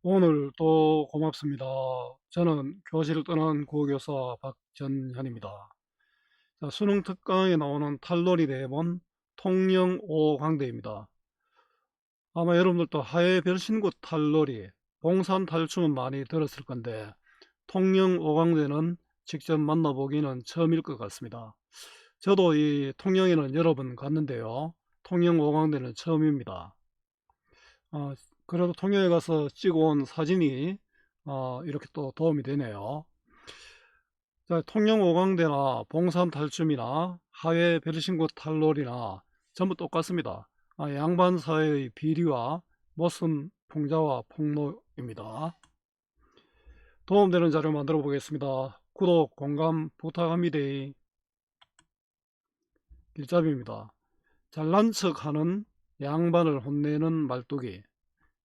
오늘 또 고맙습니다. 저는 교실을 떠난 국어교사 박전현입니다. 자, 수능 특강에 나오는 탈놀이 대본 통영 5강대입니다. 아마 여러분들도 하해 별신구 탈놀이, 봉산 탈춤은 많이 들었을 건데 통영 5강대는 직접 만나보기는 처음일 것 같습니다. 저도 이 통영에는 여러 번 갔는데요. 통영 5강대는 처음입니다. 어, 그래도 통영에 가서 찍어온 사진이 이렇게 또 도움이 되네요. 자, 통영 오광대나 봉산 탈춤이나 하회 베르신구 탈놀이나 전부 똑같습니다. 양반 사회의 비리와 모순 풍자와 폭로입니다. 도움되는 자료 만들어 보겠습니다. 구독, 공감 부탁합니다. 길잡이입니다. 잘난 척하는 양반을 혼내는 말뚝이.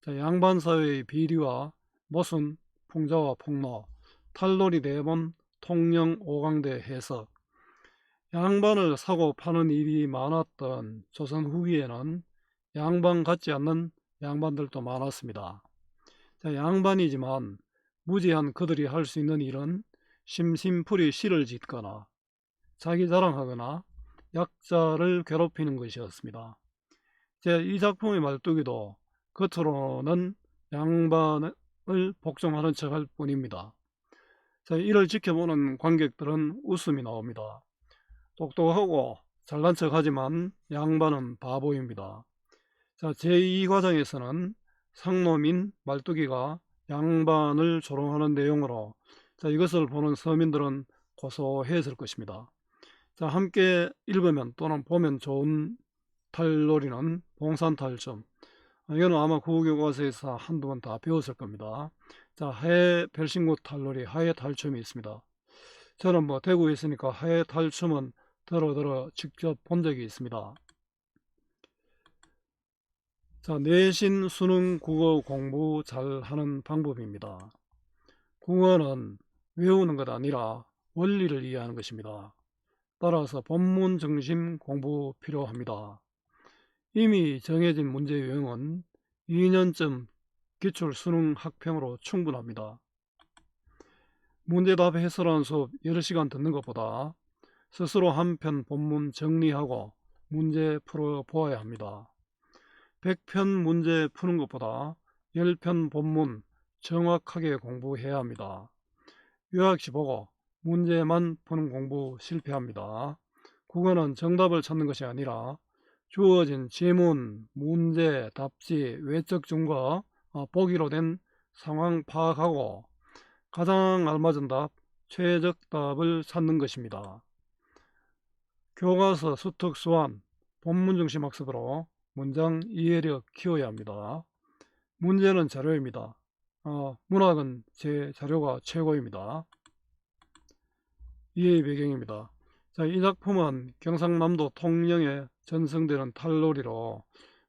자, 양반 사회의 비리와 모순 풍자와 폭로, 탈놀이 대본 통영 오광대 해석. 양반을 사고 파는 일이 많았던 조선 후기에는 양반 같지 않는 양반들도 많았습니다. 자, 양반이지만 무지한 그들이 할 수 있는 일은 심심풀이 시를 짓거나 자기 자랑하거나 약자를 괴롭히는 것이었습니다. 이 작품의 말뚝이도 겉으로는 양반을 복종하는 척할 뿐입니다. 자, 이를 지켜보는 관객들은 웃음이 나옵니다. 똑똑하고 잘난 척하지만 양반은 바보입니다. 자, 제2과정에서는 상놈인 말뚝이가 양반을 조롱하는 내용으로 이것을 보는 서민들은 고소했을 것입니다. 자, 함께 읽으면 또는 보면 좋은 탈놀이는 봉산탈춤. 이거는 아마 국어교과서에서 한두 번 다 배웠을 겁니다. 자, 하해 별신구 탈놀이, 하해 탈춤이 있습니다. 저는 뭐 대구에 있으니까 하해 탈춤은 더러 직접 본 적이 있습니다. 자, 내신 수능 국어 공부 잘 하는 방법입니다. 국어는 외우는 것 아니라 원리를 이해하는 것입니다. 따라서 본문 중심 공부 필요합니다. 이미 정해진 문제 유형은 2년쯤 기출 수능 학평으로 충분합니다. 문제답 해설하는 수업 여러 시간 듣는 것보다 스스로 한 편 본문 정리하고 문제 풀어 보아야 합니다. 100편 문제 푸는 것보다 10편 본문 정확하게 공부해야 합니다. 요약시 보고 문제만 푸는 공부 실패합니다. 국어는 정답을 찾는 것이 아니라 주어진 지문, 문제, 답지, 외적 증거, 보기로 된 상황 파악하고 가장 알맞은 답, 최적답을 찾는 것입니다. 교과서, 수특, 수완, 본문 중심 학습으로 문장 이해력 키워야 합니다. 문제는 자료입니다. 문학은 제 자료가 최고입니다. 이해의 배경입니다. 자, 이 작품은 경상남도 통영에 전승되는 탈놀이로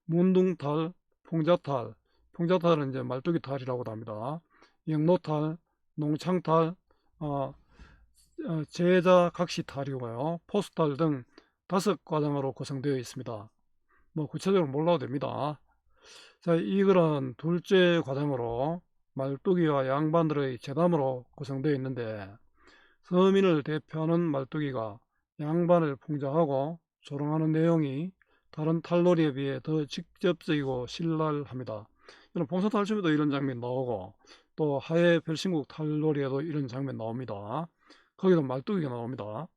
문둥탈, 풍자탈, 풍자탈은 이제 말뚝이 탈이라고도 합니다. 영로탈, 농창탈, 제자 각시탈이고요. 포스탈 등 5과정으로 구성되어 있습니다. 뭐 구체적으로 몰라도 됩니다. 자, 이 글은 둘째 과정으로 말뚝이와 양반들의 재담으로 구성되어 있는데 서민을 대표하는 말뚝이가 양반을 풍자하고 조롱하는 내용이 다른 탈놀이에 비해 더 직접적이고 신랄합니다. 이런 봉선탈춤에도 이런 장면 나오고 또 하해 별신국 탈놀이에도 이런 장면 나옵니다. 거기도 말뚝이가 나옵니다.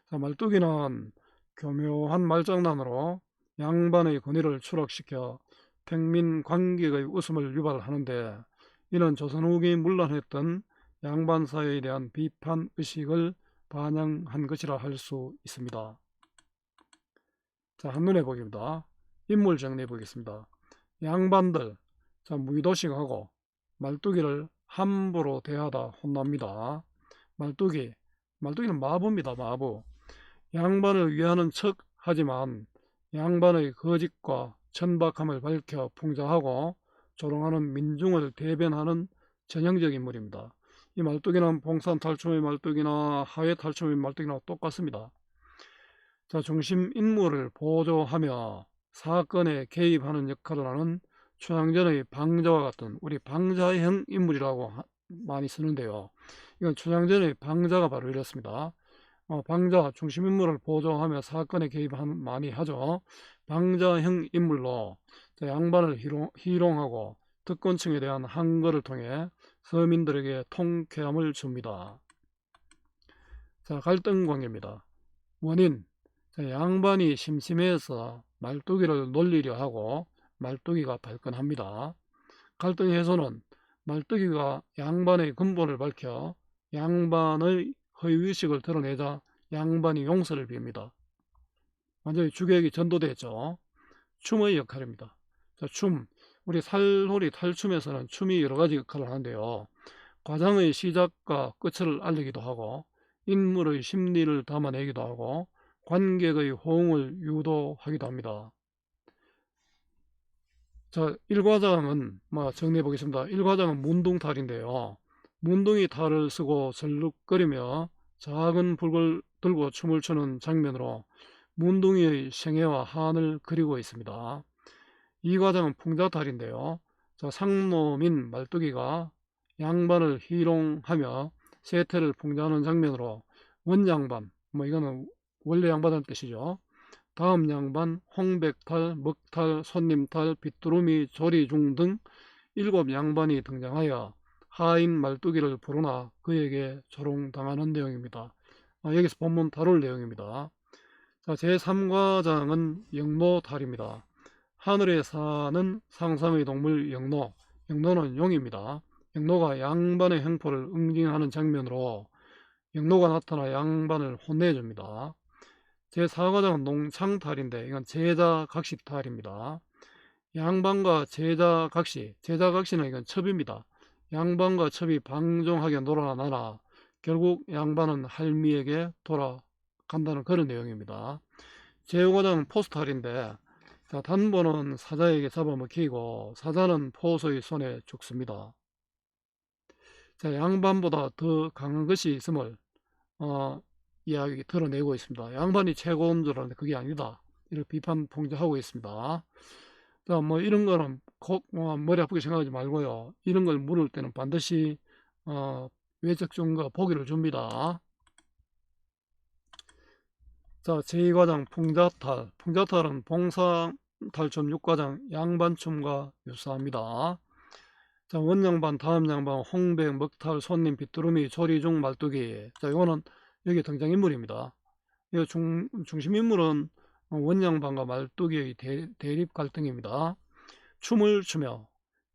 자, 말뚝이는 교묘한 말장난으로 양반의 권위를 추락시켜 평민 관객의 웃음을 유발하는데 이는 조선 후기 문란했던 양반 사회에 대한 비판 의식을 반영한 것이라 할 수 있습니다. 자, 한눈에 보기입니다. 인물 정리해 보겠습니다. 양반들, 자, 무의도식하고 말뚝이를 함부로 대하다 혼납니다. 말뚝이는 마부입니다. 마부. 양반을 위하는 척 하지만 양반의 거짓과 천박함을 밝혀 풍자하고 조롱하는 민중을 대변하는 전형적 인물입니다. 이 말뚝이는 봉산탈춤의 말뚝이나 하회탈춤의 말뚝이나 똑같습니다. 자, 중심 인물을 보조하며 사건에 개입하는 역할을 하는 춘향전의 방자와 같은 우리 방자형 인물이라고 많이 쓰는데요. 이건 춘향전의 방자가 바로 이렇습니다. 방자 중심인물을 보조하며 사건에 많이 하죠. 방자형 인물로 양반을 희롱하고 특권층에 대한 항거를 통해 서민들에게 통쾌함을 줍니다. 자, 갈등 관계입니다. 원인, 양반이 심심해서 말뚝이를 놀리려 하고 말뚝이가 발끈합니다. 갈등 해소는 말뚝이가 양반의 근본을 밝혀 양반의 허위의식을 드러내자 양반이 용서를 빕니다. 완전히 주객이 전도됐죠. 춤의 역할입니다. 자, 춤. 우리 살홀이 탈춤에서는 춤이 여러 가지 역할을 하는데요. 과장의 시작과 끝을 알리기도 하고 인물의 심리를 담아내기도 하고 관객의 호응을 유도하기도 합니다. 자, 1과장은 정리해 보겠습니다. 1과장은 문둥탈인데요. 문둥이 탈을 쓰고 절룩거리며 작은 불을 들고 춤을 추는 장면으로 문둥이의 생애와 한을 그리고 있습니다. 2과장은 풍자탈인데요. 자, 상놈인 말뚝이가 양반을 희롱하며 세태를 풍자하는 장면으로 원양반, 이거는 원래 양반의 뜻이죠. 다음 양반, 홍백탈, 먹탈, 손님탈, 빗두루미, 조리중 등 7양반이 등장하여 하인 말뚝이를 부르나 그에게 조롱당하는 내용입니다. 여기서 본문 다룰 내용입니다. 자, 제3과장은 영노탈입니다. 하늘에 사는 상상의 동물 영노, 영노는 용입니다. 영노가 양반의 행포를 응징하는 장면으로 영노가 나타나 양반을 혼내줍니다. 제4과장은 농창탈인데 이건 제자각시탈입니다. 양반과 제자각시, 제자각시는 이건 첩입니다. 양반과 첩이 방종하게 놀아나나 결국 양반은 할미에게 돌아간다는 그런 내용입니다. 제5과장은 포스탈인데 자, 단보는 사자에게 잡아먹히고 사자는 포소의 손에 죽습니다. 자, 양반보다 더 강한 것이 있음을 이야기 드러내고 있습니다. 양반이 최고인 줄 알았는데 그게 아니다. 이렇게 비판 풍자하고 있습니다. 자, 이런 거는 머리 아프게 생각하지 말고요. 이런 걸 물을 때는 반드시 외적 증거 보기를 줍니다. 자, 제2과장 풍자탈. 풍자탈은 봉사탈춤 6과장 양반춤과 유사합니다. 자, 원양반, 다음 양반, 홍백, 먹탈, 손님, 빗두루미, 조리중, 말뚝이. 자, 이거는 여기 등장인물입니다. 이 중심인물은 원양반과 말뚝이의 대립 갈등입니다. 춤을 추며.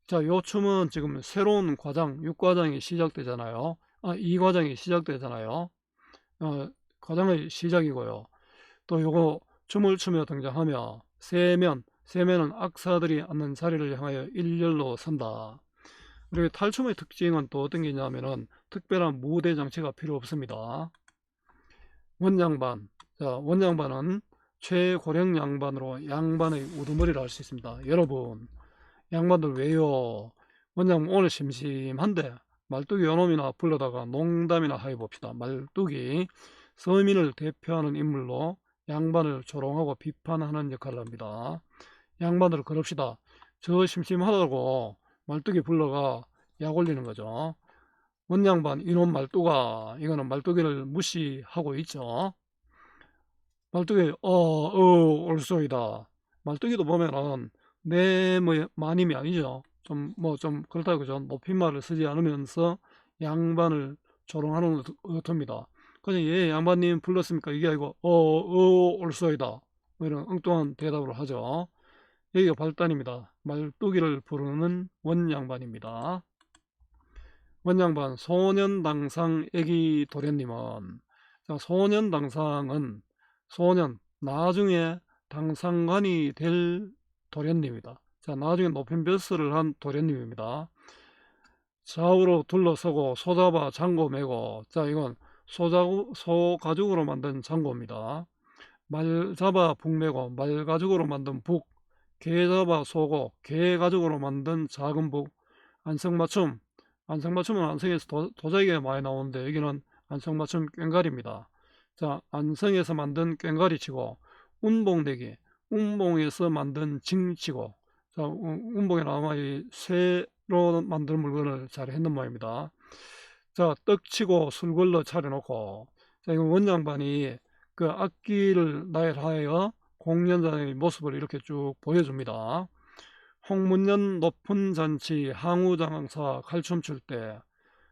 자, 요 춤은 지금 새로운 과장, 6과장이 시작되잖아요. 2과장이 시작되잖아요. 과장의 시작이고요. 또 요거 춤을 추며 등장하며 세면은 악사들이 앉는 자리를 향하여 일렬로 선다. 그리고 탈춤의 특징은 또 어떤 게 있냐면은 특별한 무대 장치가 필요 없습니다. 원양반. 자, 원양반은 최고령 양반으로 양반의 우두머리를 할 수 있습니다. 여러분, 양반들 왜요? 원양반 오늘 심심한데 말뚝이 요놈이나 불러다가 농담이나 해봅시다. 말뚝이 서민을 대표하는 인물로 양반을 조롱하고 비판하는 역할을 합니다. 양반들을 그럽시다. 저 심심하다고 말뚝이 불러가 약 올리는 거죠. 원양반 이놈 말뚝아, 이거는 말뚝이를 무시하고 있죠. 말뚝이 올소이다. 말뚝이도 보면은 내 마님이 아니죠. 좀 그렇다고 그죠. 높임말을 쓰지 않으면서 양반을 조롱하는 어tov니다. 그냥 예 양반님 불렀습니까? 이게 아니고 올소이다. 이런 엉뚱한 대답을 하죠. 여기가 발단입니다. 말뚝이를 부르는 원양반입니다. 원양반 소년당상 애기 도련님은, 자, 소년당상은 소년 나중에 당상관이 될 도련님이다. 자, 나중에 높은 벼슬을 한 도련님입니다. 좌우로 둘러서고 소잡아 장고 메고. 자, 이건 소 가죽으로 만든 장고입니다. 말 잡아 북 메고 말 가죽으로 만든 북, 개 잡아 소고 개 가죽으로 만든 작은 북. 안성맞춤. 안성맞춤은 안성에서 도자기가 많이 나오는데 여기는 안성맞춤 꽹과리입니다. 자, 안성에서 만든 꽹과리 치고 운봉대기, 운봉에서 만든 징치고. 자, 운봉에는 아마 이 쇠로 만든 물건을 잘 했는 모양입니다. 자, 떡치고 술 걸러 차려놓고, 자, 이거 원장반이 그 악기를 나열하여 공연장의 모습을 이렇게 쭉 보여줍니다. 홍문연 높은 잔치 항우장사 칼춤출 때,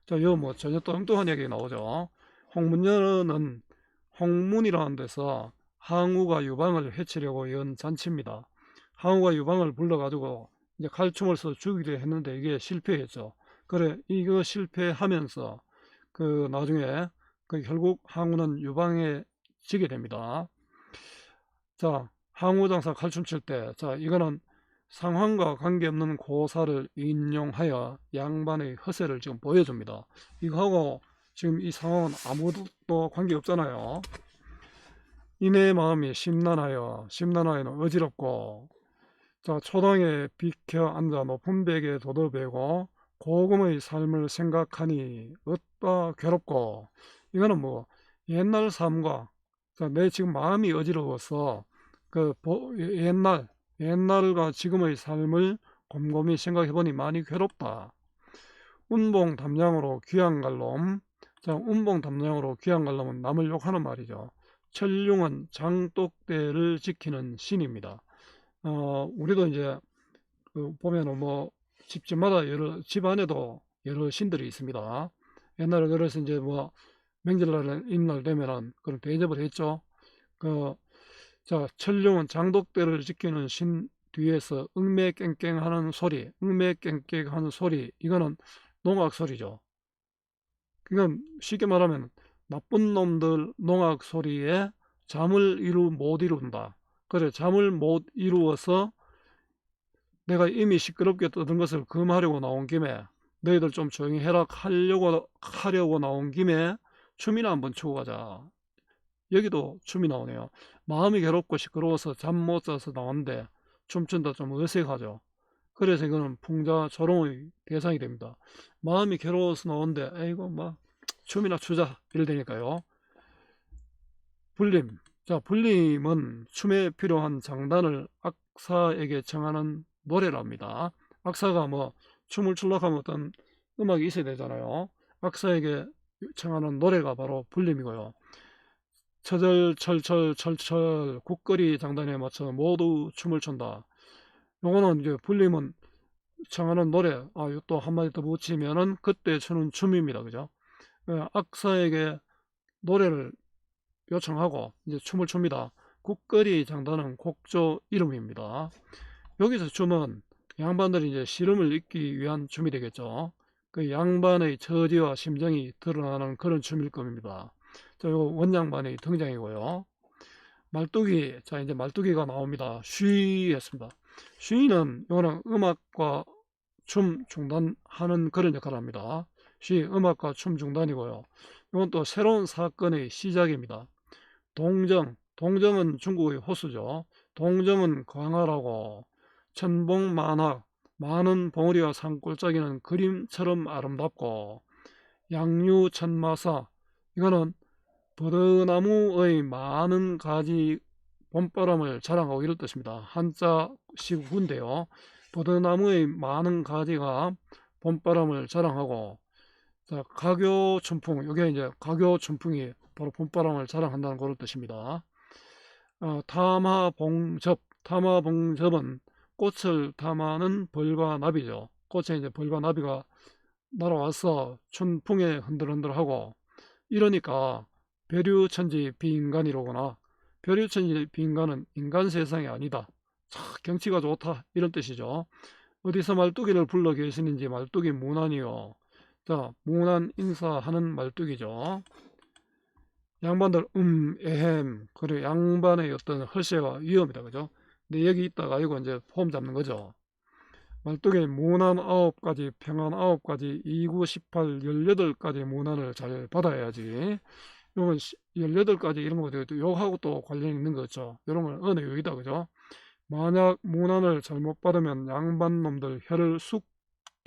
자, 이거 뭐 전혀 또 엉뚱한 얘기 나오죠. 홍문연은 홍문이라는 데서 항우가 유방을 해치려고 연 잔치입니다. 항우가 유방을 불러가지고 이제 칼춤을 써 죽이려 했는데 이게 실패했죠. 그래, 이거 실패하면서 그 나중에 그 결국 항우는 유방에 지게 됩니다. 자, 항우장사 칼춤 칠 때, 자, 이거는 상황과 관계없는 고사를 인용하여 양반의 허세를 지금 보여줍니다. 이거하고 지금 이 상황은 아무것도 관계없잖아요. 이내 마음이 심란하여는 어지럽고, 자, 초당에 비켜 앉아 높은 벽에 돋아배고 고금의 삶을 생각하니 어따 괴롭고, 이거는 뭐 옛날 삶과, 자, 내 지금 마음이 어지러워서 그 옛날과 지금의 삶을 곰곰이 생각해보니 많이 괴롭다. 운봉 담양으로 귀양 갈 놈. 자, 운봉 담양으로 귀양 갈 놈은 남을 욕하는 말이죠. 천룡은 장독대를 지키는 신입니다. 우리도 이제 보면은 뭐 집집마다 집 안에도 여러 신들이 있습니다. 옛날에 그래서 이제 뭐 명절날 인날 되면은 그런 대접을 했죠. 자, 천룡은 장독대를 지키는 신 뒤에서 응매깽깽하는 소리, 응매깽깽하는 소리, 이거는 농악 소리죠. 그러니까 쉽게 말하면 나쁜 놈들 농악 소리에 잠을 못 이룬다. 그래, 잠을 못 이루어서 내가 이미 시끄럽게 떠든 것을 금하려고 나온 김에, 너희들 좀 조용히 해라 하려고 나온 김에 춤이나 한번 추고 가자. 여기도 춤이 나오네요. 마음이 괴롭고 시끄러워서 잠 못 자서 나왔는데 춤춘다, 좀 어색하죠. 그래서 이거는 풍자 조롱의 대상이 됩니다. 마음이 괴로워서 나오는데 아이고 막 춤이나 추자 이러되니까요. 불림. 자, 불림은 춤에 필요한 장단을 악사에게 정하는 노래랍니다. 악사가 뭐 춤을 추려고 하면 어떤 음악이 있어야 되잖아요. 악사에게 청하는 노래가 바로 불림이고요. 처절 철철 철철 국거리 장단에 맞춰 모두 춤을 춘다. 요거는 이제 불림은 청하는 노래, 또 한마디 더 붙이면은 그때 추는 춤입니다. 그죠? 악사에게 노래를 요청하고 이제 춤을 춥니다. 국거리 장단은 곡조 이름입니다. 여기서 춤은 양반들이 이제 시름을 잊기 위한 춤이 되겠죠. 그 양반의 처지와 심정이 드러나는 그런 춤일 겁니다. 자, 요 원양반의 등장이고요. 말뚝이, 자, 이제 말뚝이가 나옵니다. 쉬 했습니다. 쉬는 요거는 음악과 춤 중단하는 그런 역할을 합니다. 쉬, 음악과 춤 중단이고요. 이건 또 새로운 사건의 시작입니다. 동정은 중국의 호수죠. 동정은 광활하고 천봉만학, 많은 봉우리와 산골짜기는 그림처럼 아름답고, 양유천마사, 이거는 버드나무의 많은 가지 봄바람을 자랑하고 이럴 뜻입니다. 한자식군데요. 버드나무의 많은 가지가 봄바람을 자랑하고, 자, 가교춘풍, 이게 이제 가교춘풍이 바로 봄바람을 자랑한다는 그런 뜻입니다. 탐화봉접은 꽃을 탐하는 벌과 나비죠. 꽃에 이제 벌과 나비가 날아와서 춘풍에 흔들흔들하고 이러니까 벼류천지 비인간이로구나. 벼류천지 비인간은 인간 세상이 아니다. 경치가 좋다 이런 뜻이죠. 어디서 말뚝이를 불러 계시는지 말뚝이 문안이요. 자, 문안 인사하는 말뚝이죠. 양반들 에헴, 그래, 양반의 어떤 헐세와 위험이다, 그죠? 근데 여기 있다가 이거 이제 폼 잡는 거죠. 말뚝에 문안 9가지, 평안 9가지, 2구 18, 18가지 문안을 잘 받아야지. 이건 18가지 이런 거 요하고 또 관련이 있는 거죠. 이런 건 어느 요이다, 그죠? 만약 문안을 잘못 받으면 양반 놈들 혀를 쑥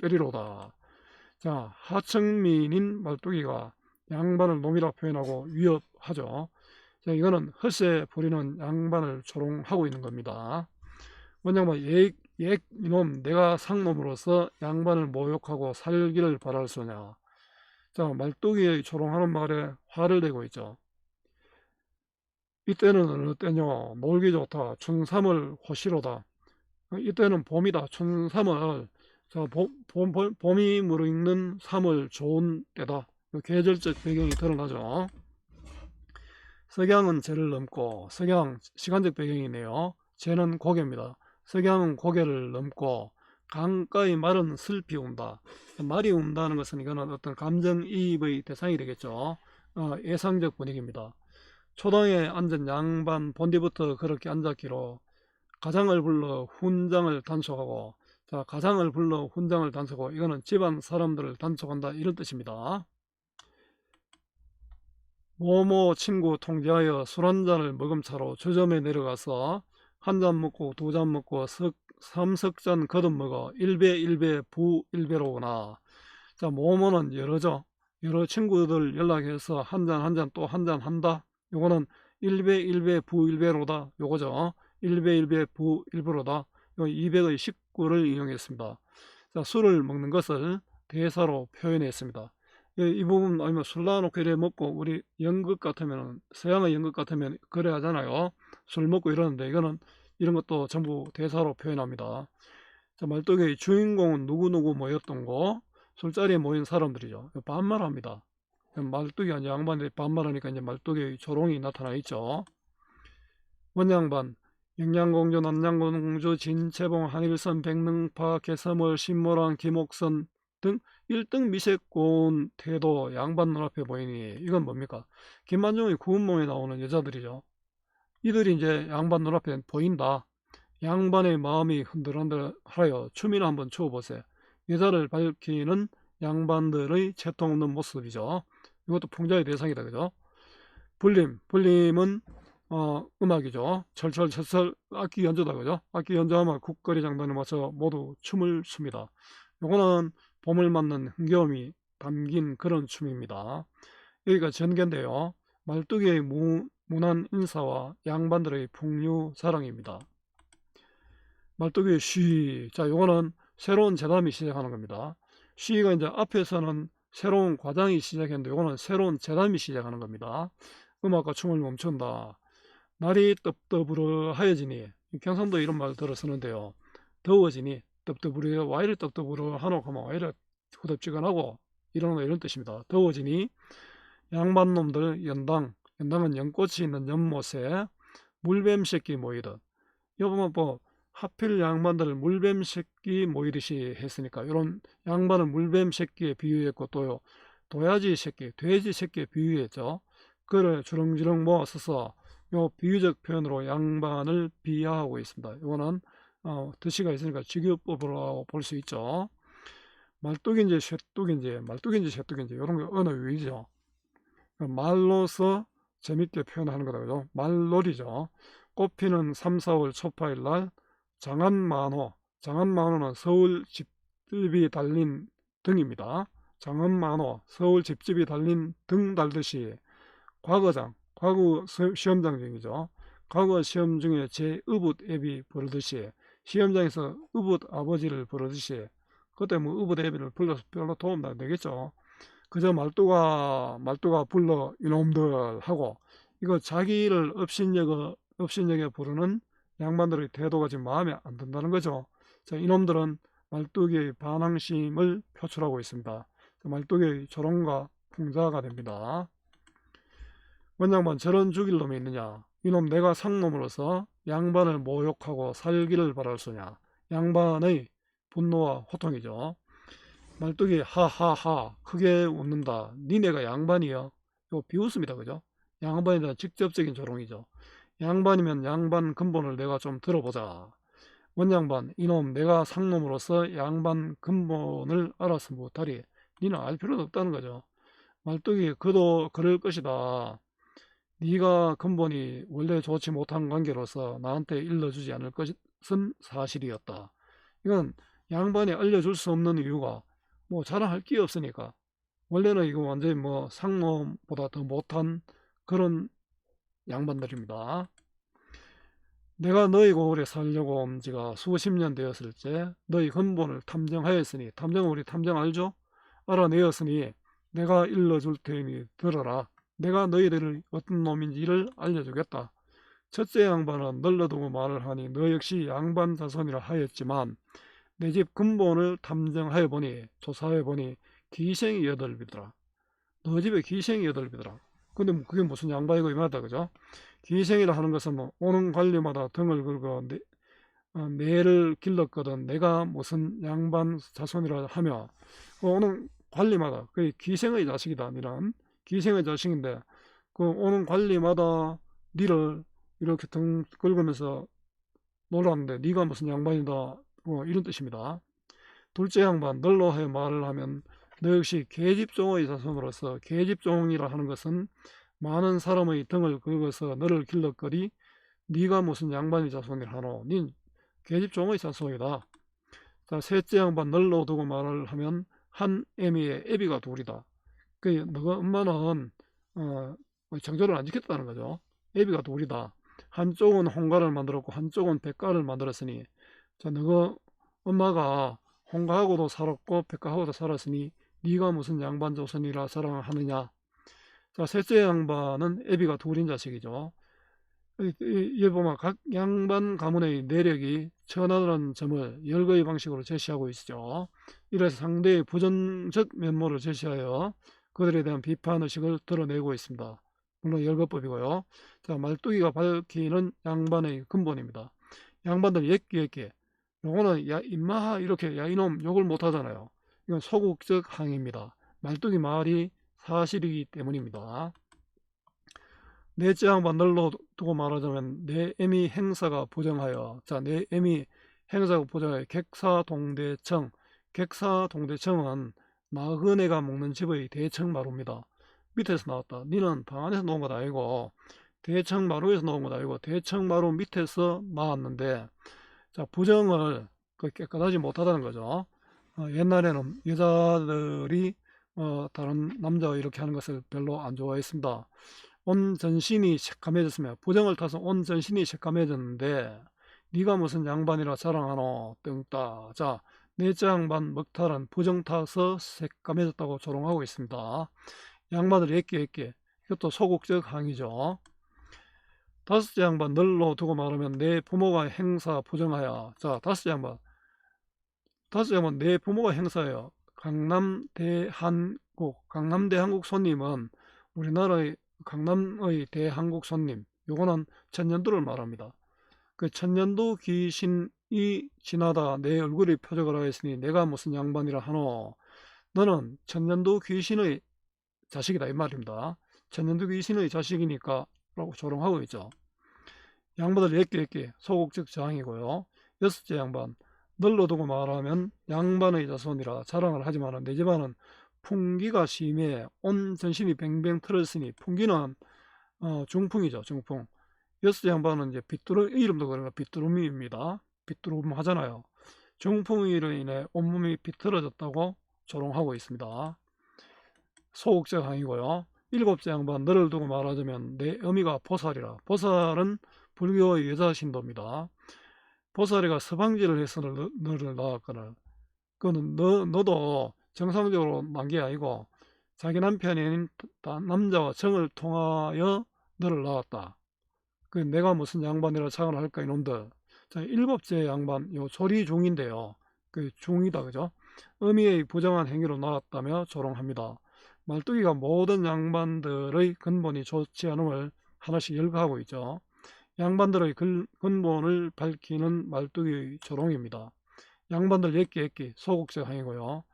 때리로다. 자, 하청민인 말뚝이가 양반을 놈이라 표현하고 위협하죠. 자, 이거는 헐세 부리는 양반을 조롱하고 있는 겁니다. 원장만 이놈 내가 상놈으로서 양반을 모욕하고 살기를 바랄 소냐. 자, 말뚝이 조롱하는 말에 화를 내고 있죠. 이때는 어느 때뇨. 놀기 좋다. 춘삼월 호시로다. 이때는 봄이다. 춘삼월. 자, 봄이 무르익는 3월 좋은 때다. 계절적 배경이 드러나죠. 석양은 재를 넘고, 석양 시간적 배경이네요. 재는 고개입니다. 석양은 고개를 넘고 강가의 말은 슬피 운다. 말이 운다는 것은 이거는 어떤 감정이입의 대상이 되겠죠. 예상적 분위기입니다. 초당에 앉은 양반 본디부터 그렇게 앉았기로 가장을 불러 훈장을 단속하고, 자, 가장을 불러 훈장을 단속하고, 이거는 집안 사람들을 단속한다, 이런 뜻입니다. 모모 친구 통제하여 술 한잔을 머금차로 주점에 내려가서 한 잔 먹고 두 잔 먹고 삼석잔 거듭 먹어 일배 부일배로 오나. 자, 모모는 여러죠. 여러 친구들 연락해서 한 잔 또 한 잔 한다. 요거는 일배 부일배로다. 요거죠. 일배 부일배로다. 요 200의 19를 이용했습니다. 자, 술을 먹는 것을 대사로 표현했습니다. 이 부분 아니면 술 놔놓고 이래 먹고, 우리 연극 같으면, 서양의 연극 같으면 그래 하잖아요. 술 먹고 이러는데, 이거는 이런 것도 전부 대사로 표현합니다. 자, 말뚝의 주인공은 누구누구 모였던 거, 술자리에 모인 사람들이죠. 반말합니다. 말뚝이 아니라 양반들이 반말하니까 이제 말뚝의 조롱이 나타나 있죠. 원양반, 영양공주, 남양공주, 진채봉, 한일선, 백능파, 개서물, 신모랑, 김옥선 등 1등 미색 고운 태도 양반 눈앞에 보이니, 이건 뭡니까? 김만중의 구운몽에 나오는 여자들이죠. 이들이 이제 양반 눈앞에 보인다. 양반의 마음이 흔들흔들하여 춤이나 한번 추어보세요. 여자를 밝히는 양반들의 채통 없는 모습이죠. 이것도 풍자의 대상이다, 그죠? 불림은 음악이죠. 철철철철 악기 연주다, 그죠? 악기 연주하면 국거리 장단에 맞춰 모두 춤을 춥니다. 요거는 봄을 맞는 흥겨움이 담긴 그런 춤입니다. 여기가 전개인데요. 말뚝의 문안 인사와 양반들의 풍류 자랑입니다. 말뚝의 쉬. 자, 요거는 새로운 재담이 시작하는 겁니다. 쉬가 이제 앞에서는 새로운 과장이 시작했는데, 요거는 새로운 재담이 시작하는 겁니다. 음악과 춤을 멈춘다. 날이 떡더부러 하여지니, 경상도 이런 말 들어 쓰는데요. 더워지니 떡더부러, 와 이래 떡더부러 하노 하면 와 이래 후덥지근하고 이런 뜻입니다. 더워지니 양반놈들 연당은 연꽃이 있는 연못에 물뱀 새끼 모이듯. 여보면 뭐 하필 양반들을 물뱀 새끼 모이듯이 했으니까 이런 양반을 물뱀 새끼에 비유했고, 또요 도야지 새끼, 돼지 새끼에 비유했죠. 그를 주렁주렁 모아서서 요 비유적 표현으로 양반을 비하하고 있습니다. 이거는 드시가 있으니까 직유법으로 볼 수 있죠. 말뚝인지 쇠뚝인지 이런 거 언어 유희죠. 말로서 재밌게 표현하는 거다, 그죠? 말놀이죠. 꽃피는 3, 4월 초파일 날 장안만호는 서울 집집이 달린 등입니다. 장안만호, 서울 집집이 달린 등 달듯이 과거 시험장 중이죠. 과거 시험 중에 의붓 앱이 부르듯이, 시험장에서 의붓 아버지를 부르듯이, 그때 뭐 의붓 앱을 불러서 별로 도움도 안 되겠죠. 그저 말뚝아 불러 이놈들 하고, 이거 자기를 업신여겨 부르는 양반들의 태도가 지금 마음에 안 든다는 거죠. 자, 이놈들은 말뚝의 반항심을 표출하고 있습니다. 말뚝의 조롱과 풍자가 됩니다. 원양반, 저런 죽일 놈이 있느냐? 이놈 내가 상놈으로서 양반을 모욕하고 살기를 바랄 소냐? 양반의 분노와 호통이죠. 말뚝이 하하하 크게 웃는다. 니네가 양반이여. 이거 비웃습니다, 그죠? 양반에 대한 직접적인 조롱이죠. 양반이면 양반 근본을 내가 좀 들어보자. 원양반, 이놈 내가 상놈으로서 양반 근본을 알아서 못하리. 니는 알 필요도 없다는 거죠. 말뚝이 그도 그럴 것이다. 네가 근본이 원래 좋지 못한 관계로서 나한테 일러주지 않을 것은 사실이었다. 이건 양반이 알려줄 수 없는 이유가 뭐 자랑할 게 없으니까. 원래는 이거 완전히 뭐 상놈보다 더 못한 그런 양반들입니다. 내가 너희 고을에 살려고 온 지가 수십 년 되었을째 너희 근본을 탐정하였으니, 탐정은 우리 탐정 알죠? 알아내었으니 내가 일러줄 테니 들어라. 내가 너희들을 어떤 놈인지를 알려주겠다. 첫째 양반은 널러두고 말을 하니 너 역시 양반 자손이라 하였지만 내 집 근본을 탐정하여 보니, 조사해 보니 기생이 8이더라. 너 집에 기생이 8이더라. 근데 그게 무슨 양반이고 이 말이다, 그죠? 기생이라 하는 것은 뭐 오는 관리마다 등을 긁어 내를 길렀거든 내가 무슨 양반 자손이라 하며, 오는 관리마다 그 기생의 자식이다. 니는 기생의 자식인데 그 오는 관리마다 니를 이렇게 등 긁으면서 놀았는데 네가 무슨 양반이다, 이런 뜻입니다. 둘째 양반 널로 해 말을 하면 너 역시 계집종의 자손으로서, 계집종이라 하는 것은 많은 사람의 등을 긁어서 너를 길렀거리 네가 무슨 양반의 자손이라 하노. 닌 계집종의 자손이다. 자, 셋째 양반 널로 두고 말을 하면 한 애미에 애비가 둘이다. 그 너가 엄마는 정절을 안 지켰다는 거죠. 애비가 둘이다. 한쪽은 홍가를 만들었고 한쪽은 백가를 만들었으니, 자, 너가 엄마가 홍가하고도 살았고 백가하고도 살았으니 네가 무슨 양반 조선이라 자랑하느냐. 자, 셋째 양반은 애비가 둘인 자식이죠. 여기 보면 각 양반 가문의 내력이 천하라는 점을 열거의 방식으로 제시하고 있죠. 이래서 상대의 부정적 면모를 제시하여 그들에 대한 비판의식을 드러내고 있습니다. 물론 열거법이고요. 자, 말뚝이가 밝히는 양반의 근본입니다. 양반들 예끼 요거는 야 임마하 이렇게 야 이놈 욕을 못하잖아요. 이건 소극적 항의입니다. 말뚝이 말이 사실이기 때문입니다. 넷째 양반 널로 두고 말하자면 내 애미 행사가 보정하여, 자, 내 애미 행사가 보정하여 객사동대청. 객사동대청은 나그네가 먹는 집의 대청마루입니다. 밑에서 나왔다. 니는 방 안에서 놓은 것 아니고 대청마루에서 놓은 것 아니고 대청마루 밑에서 나왔는데, 자, 부정을 깨끗하지 못하다는 거죠. 옛날에는 여자들이 다른 남자와 이렇게 하는 것을 별로 안 좋아했습니다. 온 전신이 새까매졌으며, 부정을 타서 온 전신이 새까매졌는데 네가 무슨 양반이라 자랑하노 뜬따. 자, 넷째 양반 먹탈은 부정 타서 새까매졌다고 조롱하고 있습니다. 양반들 예끼 이것도 소극적 항의죠. 다섯째 양반 널로 두고 말하면 내 부모가 행사 부정하여. 자, 다섯째 양반 내 부모가 행사예요. 강남대한국 손님은 우리나라의 강남의 대한국 손님, 요거는 천년두를 말합니다. 그 천년두 귀신이 지나다 내 얼굴에 표적을 하였으니 내가 무슨 양반이라 하노. 너는 천년두 귀신의 자식이다 이 말입니다. 천년두 귀신의 자식이니까 라고 조롱하고 있죠. 양반들 예끼 소극적 저항이고요. 여섯째 양반 널로 두고 말하면 양반의 자손이라 자랑을 하지만 내 집안은 풍기가 심해 온 전신이 뱅뱅 틀었으니, 풍기는 중풍이죠. 중풍. 여섯 양반은 이제 이름도 그러니까 빗두루미입니다. 빗두루미 하잖아요. 중풍으로 인해 온몸이 비틀어졌다고 조롱하고 있습니다. 소극적 항이고요. 일곱째 양반 너를 두고 말하자면 내 어미가 보살이라. 보살은 불교의 여자 신도입니다. 보살이가 서방지를 해서 너를 낳았거나, 그거는 너도 정상적으로 난 게 아니고 자기 남편이 아닌 남자와 정을 통하여 너를 낳았다. 그 내가 무슨 양반이라 자랑을 할까 이놈들. 자, 일곱째 양반 요 조리 중인데요. 그 중이다, 그죠? 어미의 부정한 행위로 낳았다며 조롱합니다. 말뚝이가 모든 양반들의 근본이 좋지 않음을 하나씩 열거하고 있죠. 양반들의 근본을 밝히는 말뚝의 조롱입니다. 양반들 예끼 소극적 항이고요.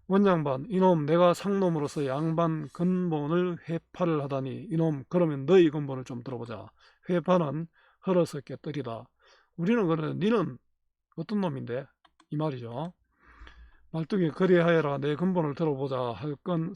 원양반 이놈 내가 상놈으로서 양반 근본을 회파를 하다니, 이놈 그러면 너희 근본을 좀 들어보자. 회파는 헐어서 깨뜨리다. 우리는 그러는데 니는 어떤 놈인데 이 말이죠. 말뚝이 그리하여라 내 근본을 들어보자 할 건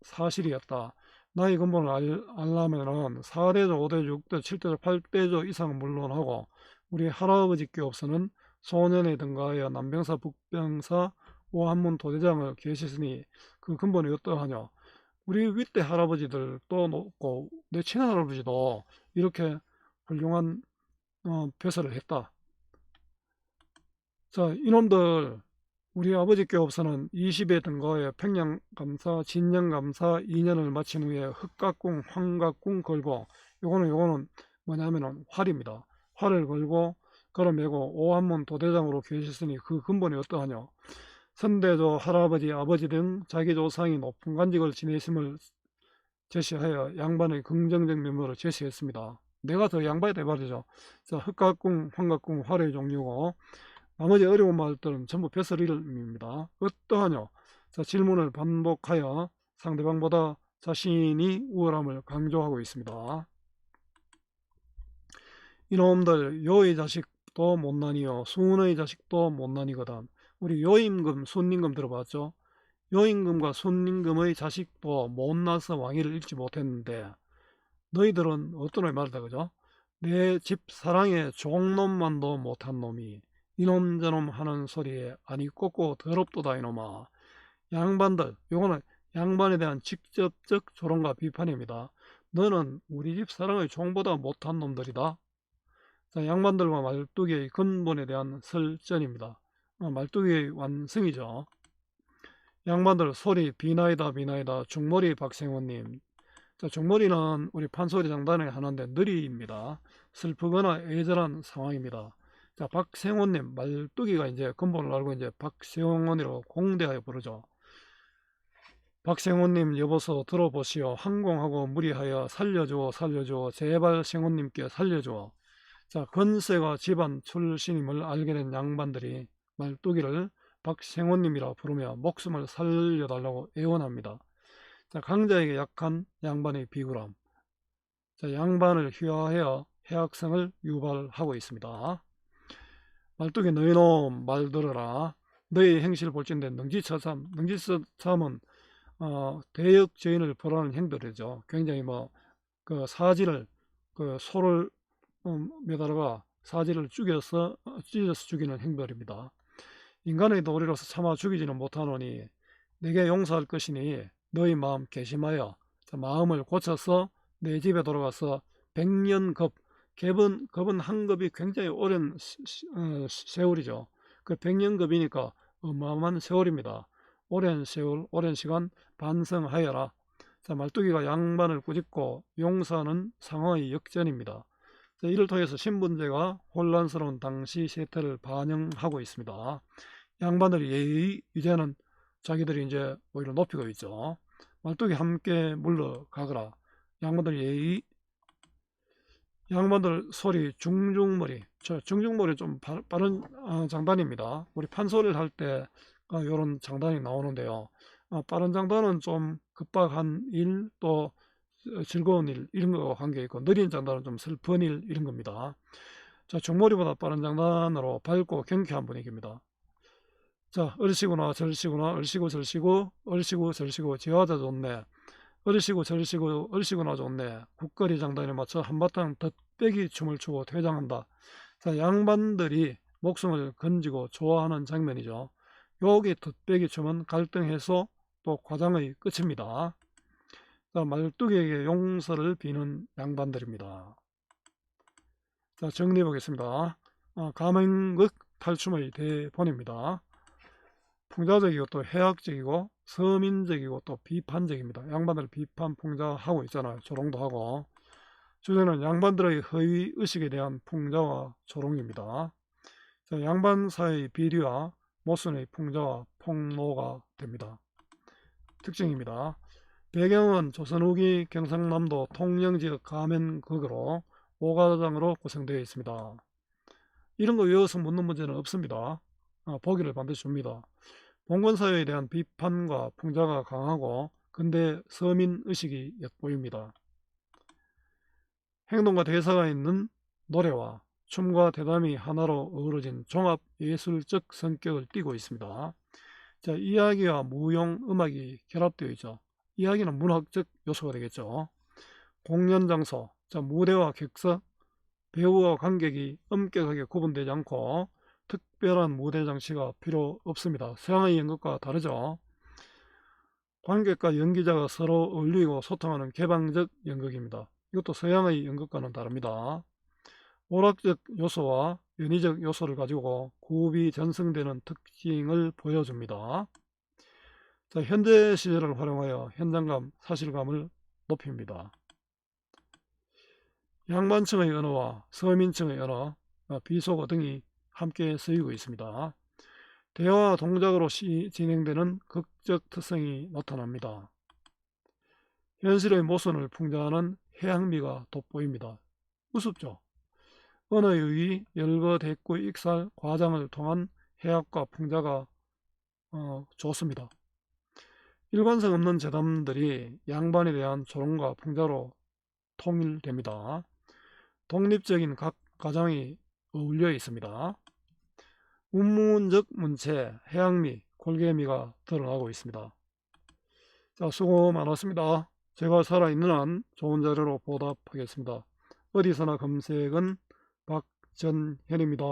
사실이었다. 나의 근본을 알려면은 4대조, 5대조, 6대조, 7대조, 8대조 이상은 물론하고 우리 할아버지께 없어는 소년에 등가하여 남병사, 북병사, 오한문 도대장을 계시으니 그 근본이 어떠하냐. 우리 윗대 할아버지들도 높고 내 친할아버지도 이렇게 훌륭한 배설을 했다. 자, 이놈들 우리 아버지 께없어는 20회 등거에 팽량감사, 진령감사 2년을 마친 후에 흑각궁, 황각궁 걸고 요거는 뭐냐면은 활입니다. 활을 걸고 걸어매고 오한문 도대장으로 계셨으니 그 근본이 어떠하냐. 선대조 할아버지 아버지 등 자기 조상이 높은 관직을 지내심을 제시하여 양반의 긍정적 면모를 제시했습니다. 내가 더 양반이 돼버리죠. 자, 흑각궁, 황각궁, 활의 종류고 나머지 어려운 말들은 전부 벼슬 이름입니다. 어떠하냐? 자, 질문을 반복하여 상대방보다 자신이 우월함을 강조하고 있습니다. 이놈들 요의 자식도 못난이요 순의 자식도 못난이거든. 우리 요임금, 순임금 들어봤죠? 요임금과 순임금의 자식도 못나서 왕위를 잃지 못했는데 너희들은 어떤 놈이 말이다 그죠? 내 집 사랑에 종놈만도 못한 놈이 이놈 저놈 하는 소리에 아니 꽂고 더럽도다 이놈아. 양반들, 요거는 양반에 대한 직접적 조롱과 비판입니다. 너는 우리 집 사랑의 종보다 못한 놈들이다. 자, 양반들과 말뚝의 근본에 대한 설전입니다. 말뚝의 완성이죠. 양반들 소리 비나이다 비나이다. 중머리 박생원님. 자, 중머리는 우리 판소리 장단의 하나인데 느리입니다. 슬프거나 애절한 상황입니다. 자, 박생원님 말뚝이가 이제 근본을 알고 이제 박생원이라고 공대하여 부르죠. 박생원님 여보소 들어보시오. 항공하고 무리하여 살려주어 살려주어 제발 생원님께 살려주어. 자, 건세가 집안 출신임을 알게 된 양반들이 말뚝이를 박생원님이라 부르며 목숨을 살려달라고 애원합니다. 자, 강자에게 약한 양반의 비굴함. 자, 양반을 희화하여 해악성을 유발하고 있습니다. 말뚝이 너희놈 말 들어라. 너희 행실을 볼진대 능지처참. 능지처참은 대역죄인을 벌하는 행동이죠. 굉장히 그 사지를 그 소를 매달아가 사지를 찢어서 죽이는 행벌입니다. 인간의 도리로서 참아 죽이지는 못하노니 내게 용서할 것이니 너희 마음 개심하여 마음을 고쳐서 내 집에 돌아가서 100년겁 겁은 한 겁이 굉장히 오랜 세월이죠. 그 100년겁이니까 어마어마한 세월입니다. 오랜 세월 오랜 시간 반성하여라. 자, 말뚝이가 양반을 꾸짖고 용서하는 상황의 역전입니다. 자, 이를 통해서 신분제가 혼란스러운 당시 세태를 반영하고 있습니다. 양반들이 예의 이제는 자기들이 이제 오히려 높이고 있죠. 말뚝이 함께 물러가거라. 양반들 예의 양반들 소리 중중머리. 중중머리 좀 빠른 장단입니다. 우리 판소리를 할 때 이런 장단이 나오는데요. 빠른 장단은 좀 급박한 일, 또 즐거운 일 이런 거와 관계 있고 느린 장단은 좀 슬픈 일 이런 겁니다. 자, 중머리보다 빠른 장단으로 밝고 경쾌한 분위기입니다. 자, 얼씨구나 절씨구나 얼씨구 절씨구 얼씨구 절씨구 지화자 좋네. 얼씨구 절씨구 얼씨구나 좋네. 국거리 장단에 맞춰 한바탕 덧배기 춤을 추고 퇴장한다. 자, 양반들이 목숨을 건지고 좋아하는 장면이죠. 여기 덧배기 춤은 갈등 해소 또 과장의 끝입니다. 자, 말뚝에게 용서를 비는 양반들입니다. 자, 정리해 보겠습니다. 가맹극 탈춤의 대본입니다. 풍자적이고 또 해학적이고 서민적이고 또 비판적입니다. 양반들 비판 풍자하고 있잖아요. 조롱도 하고. 주제는 양반들의 허위 의식에 대한 풍자와 조롱입니다. 자, 양반 사이의 비리와 모순의 풍자와 폭로가 됩니다. 특징입니다. 배경은 조선 후기 경상남도 통영지역 가면극으로 5가장으로 구성되어 있습니다. 이런 거 외워서 묻는 문제는 없습니다. 보기를 반드시 줍니다. 봉건사회에 대한 비판과 풍자가 강하고 근대 서민의식이 엿보입니다. 행동과 대사가 있는 노래와 춤과 대담이 하나로 어우러진 종합 예술적 성격을 띠고 있습니다. 자, 이야기와 무용 음악이 결합되어 있죠. 이야기는 문학적 요소가 되겠죠. 공연 장소, 자, 무대와 객석, 배우와 관객이 엄격하게 구분되지 않고 특별한 무대 장치가 필요 없습니다. 서양의 연극과 다르죠. 관객과 연기자가 서로 어울리고 소통하는 개방적 연극입니다. 이것도 서양의 연극과는 다릅니다. 오락적 요소와 연의적 요소를 가지고 구업이 전승되는 특징을 보여줍니다. 자, 현재 시제를 활용하여 현장감, 사실감을 높입니다. 양반층의 언어와 서민층의 언어, 비속어 등이 함께 쓰이고 있습니다. 대화 동작으로 진행되는 극적 특성이 나타납니다. 현실의 모순을 풍자하는 해양미가 돋보입니다. 우습죠? 언어의 열거, 대꾸, 익살, 과장을 통한 해학과 풍자가 좋습니다. 일관성 없는 재담들이 양반에 대한 조롱과 풍자로 통일됩니다. 독립적인 각 가장이 어울려 있습니다. 운문적 문체, 해양미, 골개미가 드러나고 있습니다. 자, 수고 많았습니다. 제가 살아있는 한 좋은 자료로 보답하겠습니다. 어디서나 검색은 박전현입니다.